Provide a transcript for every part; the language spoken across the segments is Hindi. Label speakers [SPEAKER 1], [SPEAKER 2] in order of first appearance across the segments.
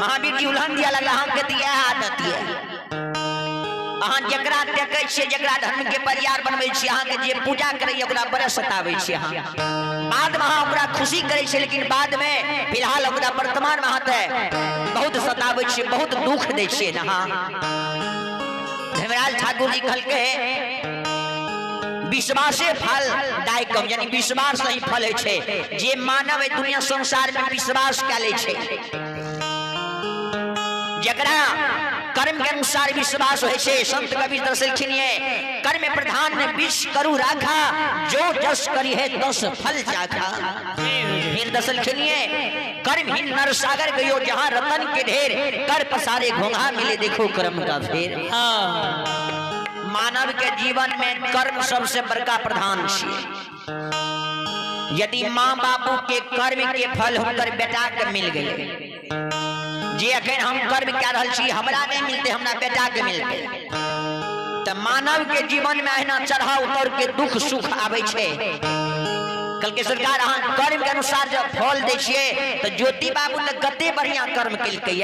[SPEAKER 1] महावीर जी उल्हन दिया लगला हम के दिया आदत है अहाँ जकरा देखै छियै जकरा धर्म के परिवार बनबै छी अहाँ के जे पूजा करै ओकरा बड़ा सताबै छी अहाँ बाद में अहाँ ओकरा खुशी करै छी लेकिन बाद में फिलहाल ओकरा वर्तमान में अहाँ त बहुत सताबै छी बहुत दुख दै छियै ना धर्मराज ठाकुर जी कहलकै विश्वासे फल दायकम यानी विश्वास ही फल है जे मानव दुनिया संसार में विश्वास कै ले छे जकरा कर्म के अनुसार विश्वास होय छे संत कबीर दर्शलखिन कर्म प्रधान ने विष करू राखा जो जस करी है दस फल चाखा फिर दर्शलखिन कर्महीन नर सागर गयो जहां रतन के ढेर कर पसारे घोंघा मिले देखो कर्म का फेर मानव के जीवन में कर्म सबसे बड़का प्रधान छे यदि माँ बापू के कर्म के फल हुनकर बेटा के मिल गए जे अखन हम कर्म कह रहल छी हमरा नहीं मिलते हमरा बेटा के मिलते तो मानव के जीवन में अहिना चढ़ा उतर के दुख सुख आवे छे कल के सरकार अहाँ कर्म के अनुसार जब फल दै छिए तो ज्योति बाबू ने कते बढ़िया कर्म केलकै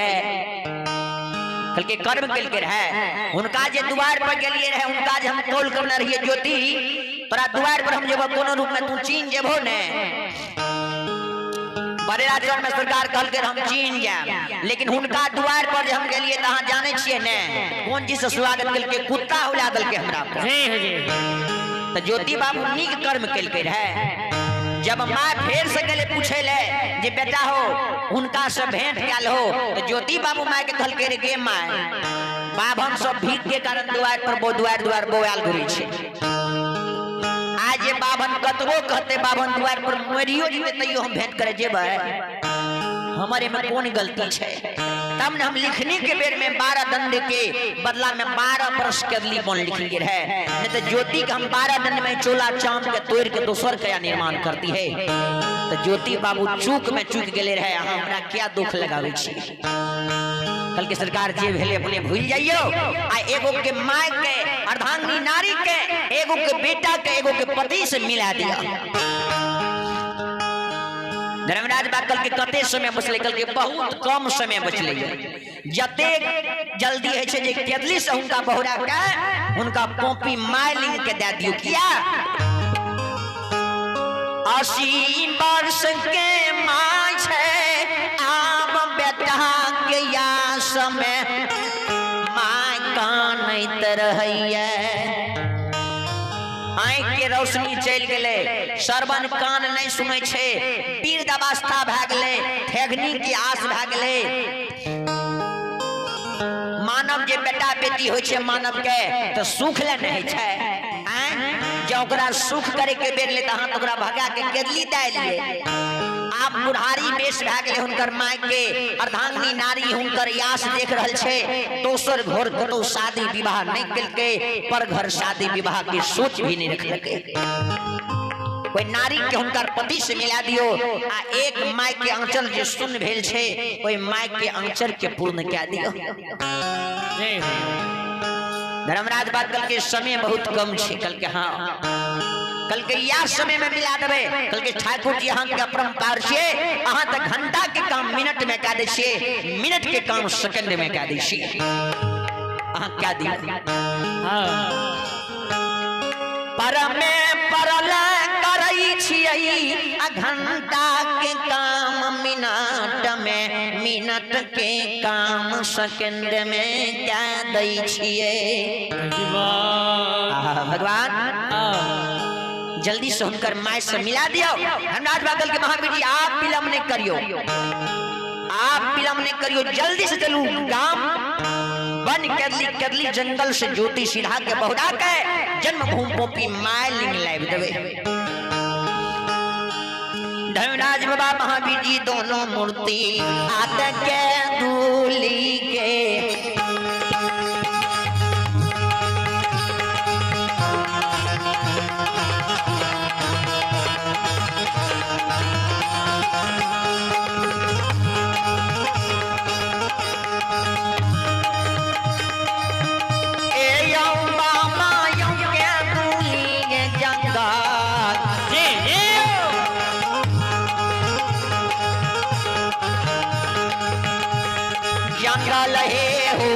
[SPEAKER 1] कल के कर्म केलकै रहे उनका जे द्वार पर गेलिए रहे उनका जे हम कॉल करने रहिए ज्योति तोरा द्वार पर हम जेबो कोनो रूप में तू चीन जेबो ने बड़े राजन में सरकार कहल के हम चीन जाए लेकिन उनका द्वार पर हम गेलिए त अहाँ जाने छिए ने कौन चीज से स्वागत केलकै कुत्ता उला देलकै हमरा पर त ज्योति बाबू नीक कर्म केलकै रहे जब माँ फेर से गले पूछे ले जे बेटा हो उनका से भेंट कैल हो तो ज्योति बाबू माँ के कहलकै रे गे माँ बाभन सब भीख के कारण द्वार पर द्वार बोआल घुरी छे आज ये बाभन कतबो कहते बाभन द्वार पर मरियो जीते तैयो हम भेंट करे जेबे हमारे में कौन गलती छे तब ने हम लिखने के बेर में 12 दंड के बदला में 12 वर्ष के अगली बन लिखेंगे रहे नहीं तो ज्योति के हम 12 दंड में चोला चांद के तोड़ के दोसर का निर्माण करती है तो ज्योति बाबू चूक में चूक गए रहे अहाँ हमरा क्या दुख लगावे छी कल के सरकार जे भेले अपने भूल जाइयो आ एगो के माय के अर्धांगिनी नारी के एगो के बेटा के एगो के पति से मिला दिया धर्मराज बा कल के कते समय बचले कल के बहुत कम समय बचले जते जल्दी है छे जे केदली से हुनका बहुरा के उनका पोपी माइलिंग के दे दियो किया 80 वर्ष के माय छे आब बेटा के या समय माय कानैत रहैया आँख के रोशनी चल गए श्रवण कान नहीं सुने छे वृद्ध अवस्था भ गए ठेगनी की आस भ गए मानव जे बेटा बेटी हो छे मानव के तो सुख ले नहीं छे जो ओकरा सुख करे के बेर ले तहां ओकरा भगा के केदली दे लिए आप बुढ़ारी बेस भ गए हुनकर माय के अर्धांगिनी नारी हुनकर यास देख रहल छे दोसर घर कतो शादी विवाह नहीं केलके पर घर शादी विवाह की सोच भी नहीं रखलके कोई नारी के हुनकर पति से मिला दियो आ एक माय के आंचल जे सुन भेल छे कोई माय के आंचल के पूर्ण क्या दियो धर्मराज बात कल के समय बहुत कम छे कल के हाँ कल के या समय में मिला देबे कल के ठाकुर जी अहाँ के अपरंपार छे अहाँ तक घंटा के काम मिनट में कह दे छे मिनट के काम सेकंड में कह दे छे अहाँ क्या दी पर में परल करई छियै आ घंटा के काम मिनट के काम सेकंड में क्या दई छियै भगवान जल्दी से हुनकर माय से मिला दियो धर्मराज बादल के महावीर जी आप विलंब नहीं करियो जल्दी से चलू गांव बन करली जंगल से ज्योति सीधा के बहुरा के जन्मभूमि पोपी माइलिंग लाइव देवे धर्मराज बाबा महावीर जी दोनों मूर्ति हाथ के धूली के जंगल हे हो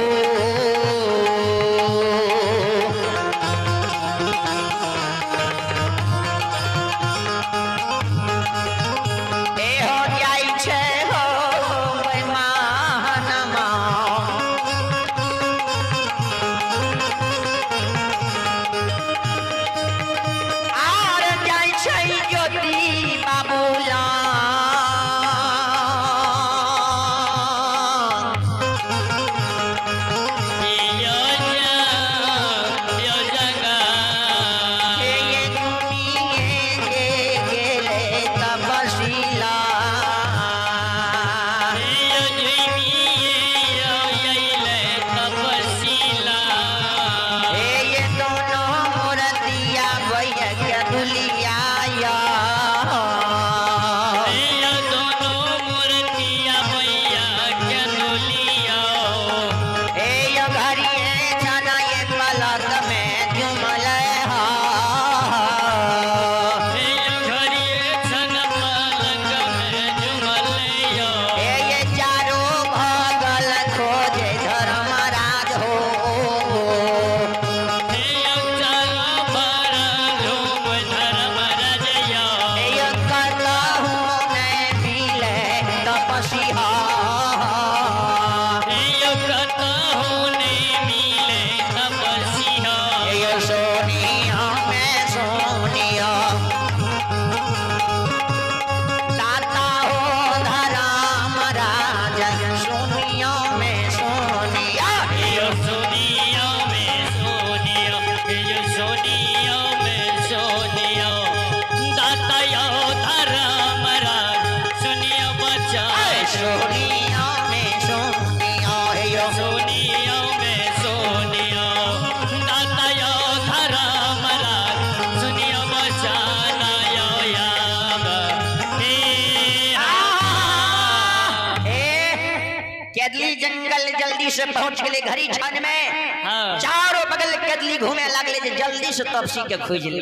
[SPEAKER 1] से पहुंच गए घरी छन में। हाँ। चारों बगल केतली घूमे लगले जे जल्दी से तपसी के खोज ले।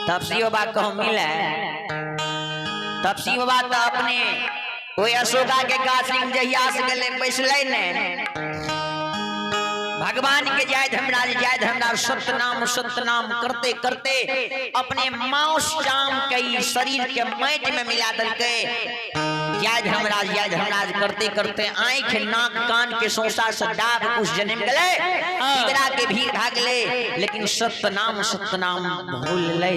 [SPEAKER 1] तपसी बाबा को मिले तपसी बाबा तो अपने वो अशोका के गाछ जहिया से गले बैसले ने भगवान के जय धर्मराज सत्यनाम करते करते अपने मांस चाम के शरीर के मैट में मिला दल के जय धर्मराज करते करते आंख नाक कान के सोसा से दाग कुछ जन्म गले इधरा के भीड़ भाग ले लेकिन सत्यनाम भूल ले।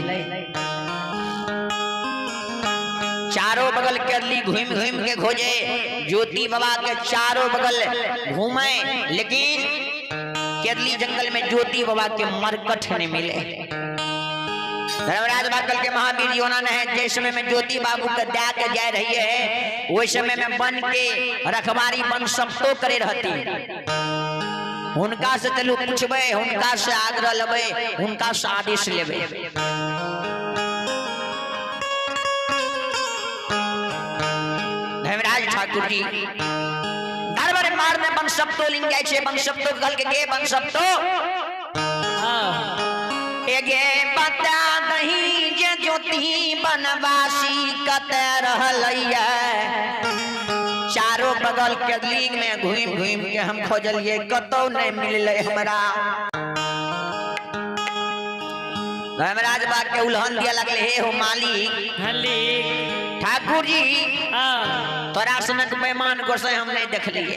[SPEAKER 1] चारों बगल केतली घूम के खोजे ज्योति बाबा के चारों बगल घूमे लेकिन केतली जंगल में ज्योति बाबा के मरकट नहीं मिले। धर्मराज बाकल के महावीर योना ने जिस समय में ज्योति बाबू के दया के जा रही है वही समय में बन के रखवारी बन सब तो करे रहती उनका से चलू पूछबे उनका से आग्रह लेबे उनका से आदेश लेबे। धर्मराज ठाकुर जी दरबार मार में बन सब तो लिंग जाय छे बन सब तो गल के बन सब तो एगे बता दही जे ज्योति बनवासी कते रहलैया। चारों बगल केतली में घूम के हम खोजलिए कतो नहीं मिलले हमरा। धर्मराज बाग के उल्हन दिया लगले हे हो मालिक ठाकुर जी तोरा सनक बेमान को से हम नहीं देख लिए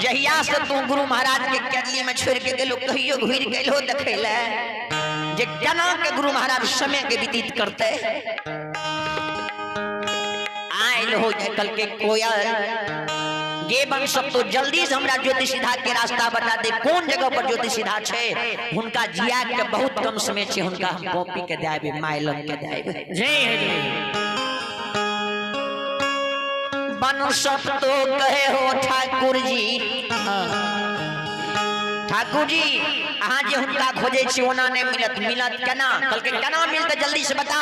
[SPEAKER 1] जहिया से तू गुरु महाराज के केतली में छोड़ के गेलो कहियो घुर गेलो देखेला जे केना के गुरु महाराज समय के व्यतीत करते आइल हो कल के कोयल ये बन सब तो जल्दी से हमरा ज्योति सीधा के रास्ता बता दे कौन जगह पर ज्योति सीधा छे हुनका जिया के बहुत कम समय छे हुनका हम कॉपी के देबे माइलन के देबे जय बन सब तो कहे हो ठाकुर जी अहाँ जे हुनका खोजे छी ओना नहीं मिलत केना कल के केना मिलते जल्दी से बता।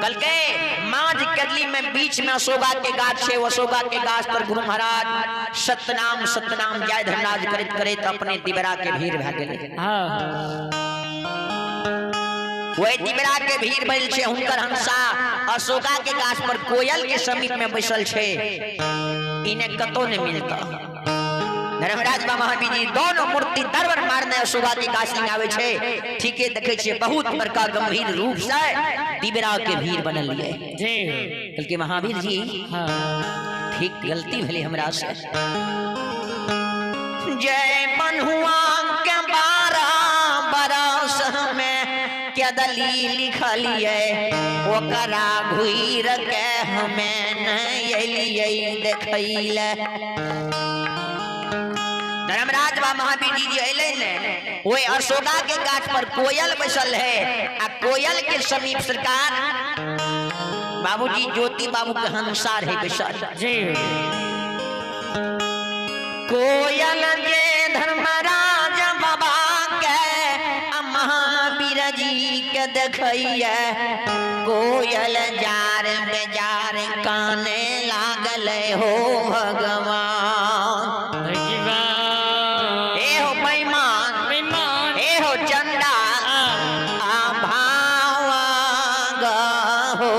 [SPEAKER 1] कल के माज केतली में बीच में अशोका के गाछ है अशोका के गाछ पर गुरु महाराज सत्यनाम जय धर्मराज करत अपने दिबरा के भीड़ भाग गेले। वही तिबरा के भीड़ भइल छे हुनकर हंसा अशोका के गाछ पर कोयल के समीप में बैसल छे इन्हें कतो नहीं मिलता। धर्मराज महावीर जी दोनों मूर्ति दरबार मारने अशोका के गाछ में आवे छे ठीके देखे छे बहुत बड़का गंभीर रूप से तिबरा के भीड़ बनल लिए जी कल के महावीर जी ठीक गलती भले हमरा से जय बन्हुआ के 12 बरस में क्या दलील लिखलिए ओकरा घुईर के हमें नहीं एलिए देखैले। धर्मराज महावीर जी अइले ने ओए अशोका के गाछ पर कोयल बैसल है आ कोयल के समीप सरकार बाबूजी ज्योति बाबू के हंसार है बैसल जी कोयल जे धर्मराज बाबा के महावीर जी के देखैया कोयल जार बेजार काने लागल हो भगवान ए हो बेईमान ए हो चंडा भावा हो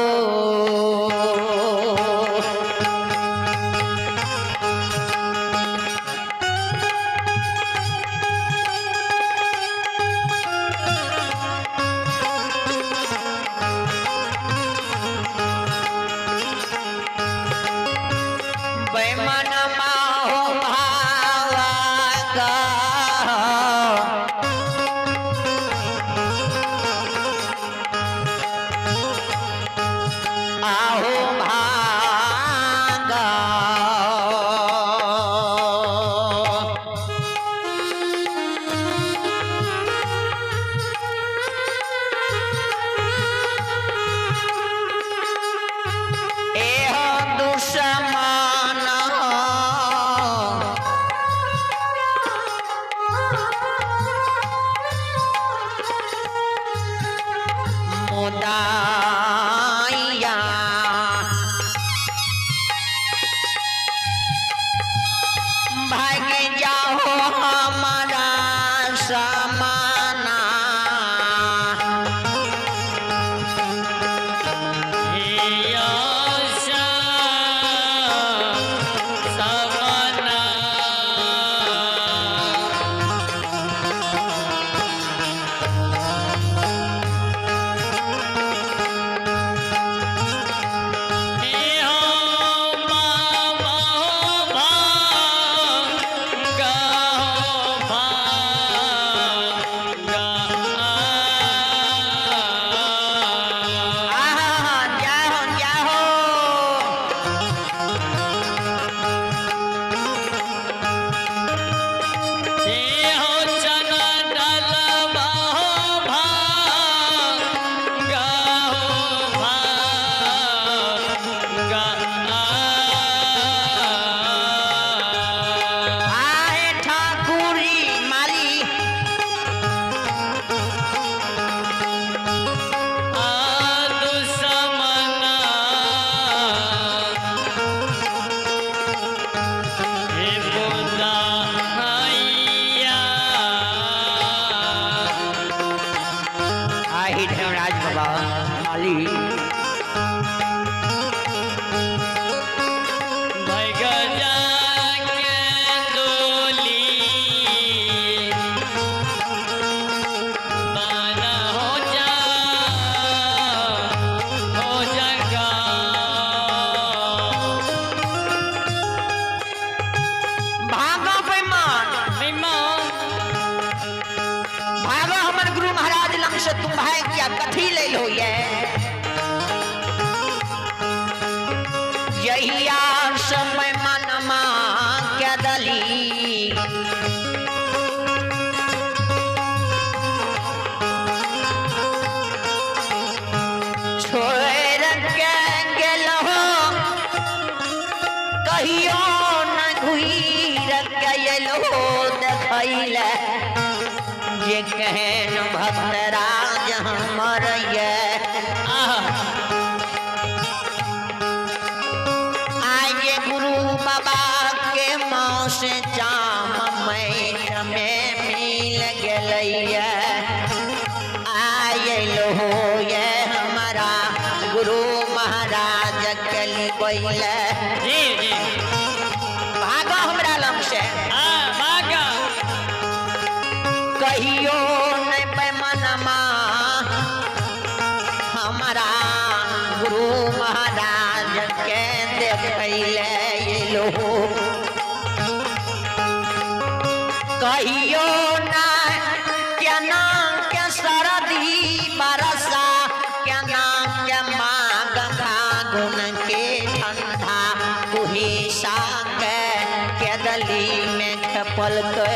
[SPEAKER 1] तुम भाई क्या कथी ले लो ये यही समय मनमा क्या दली छोड़ के गेलो कहियो न घुईर के लो देखैले जे कहन भक्तराज हमर ये आये गुरु बाबा के मौस जाम में मिल गलैया आये लो गइले
[SPEAKER 2] जी जी
[SPEAKER 1] भागा हमरा लंग से
[SPEAKER 2] हां भागा
[SPEAKER 1] कहियो नहीं पैमानमा हमारा गुरु महाराज के देखैले ये लोग कहियो ना क्या नाम के सरदी बरसा क्या नाम के माघ फागुन के ठंडा कुहिसा के दली में खपल के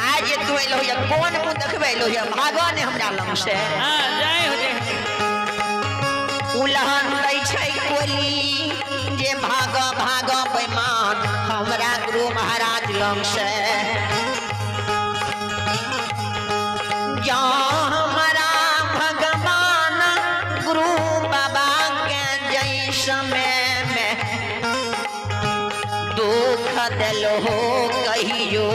[SPEAKER 1] आज तू एलो या कौन मुंह देखबे लो या भागा ने हमरा लंग से
[SPEAKER 2] हां जय हो जय
[SPEAKER 1] उलहन दै छै कोली जे भाग भाग बेमान हमरा गुरु महाराज लंग से जहाँ हमारा भगवान गुरु बाबा के जैस में दुख दिलो कहियो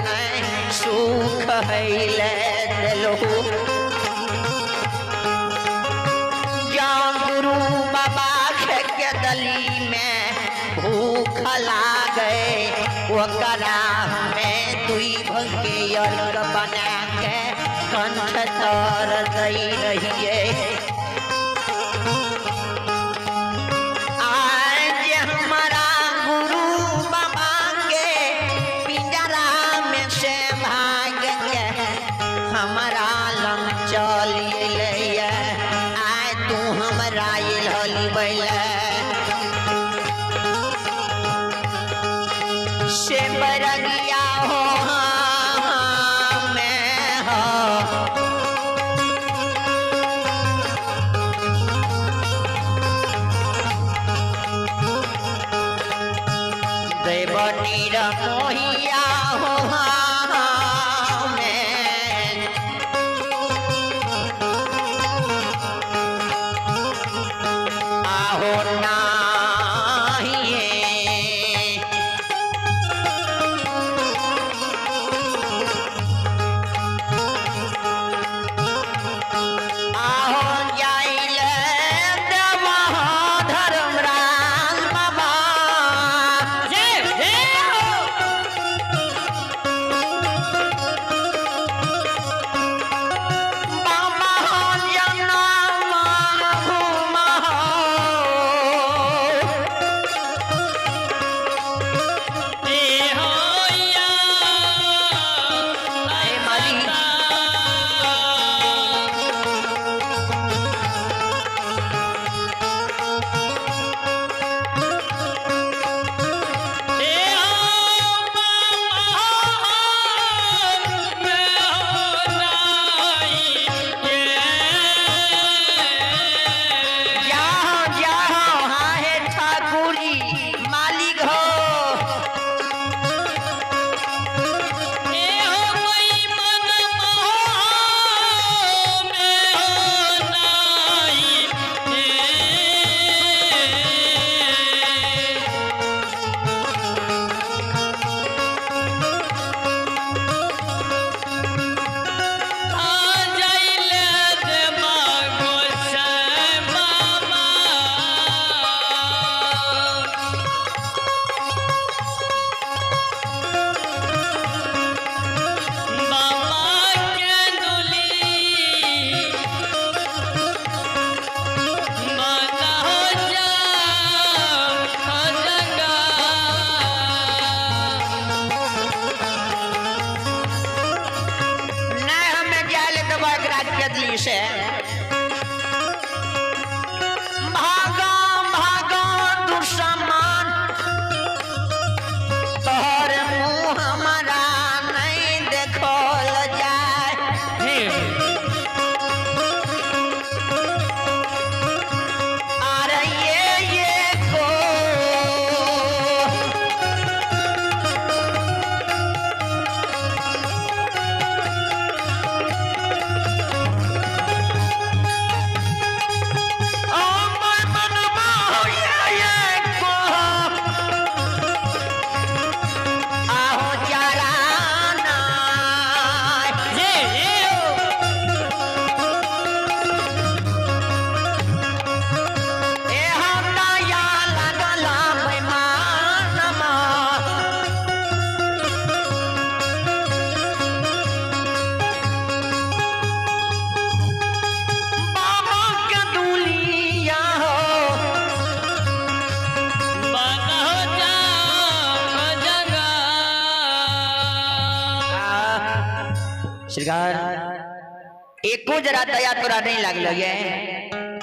[SPEAKER 1] नहीं सुख हैले दिलो गुरु बाबा के दली में भूख लागे ओकरा में दुई भंगे अर्घ बना के कंठ तर दई रहिए आज हमारा गुरु बाबा के पिंजरा में से भाग के हमारा लंग चलिए तू हमरा हली बैले से बरगिया हो मैं हो देवनी मोहिया हो सरकार एको जरा दया तोरा नहीं लागल ये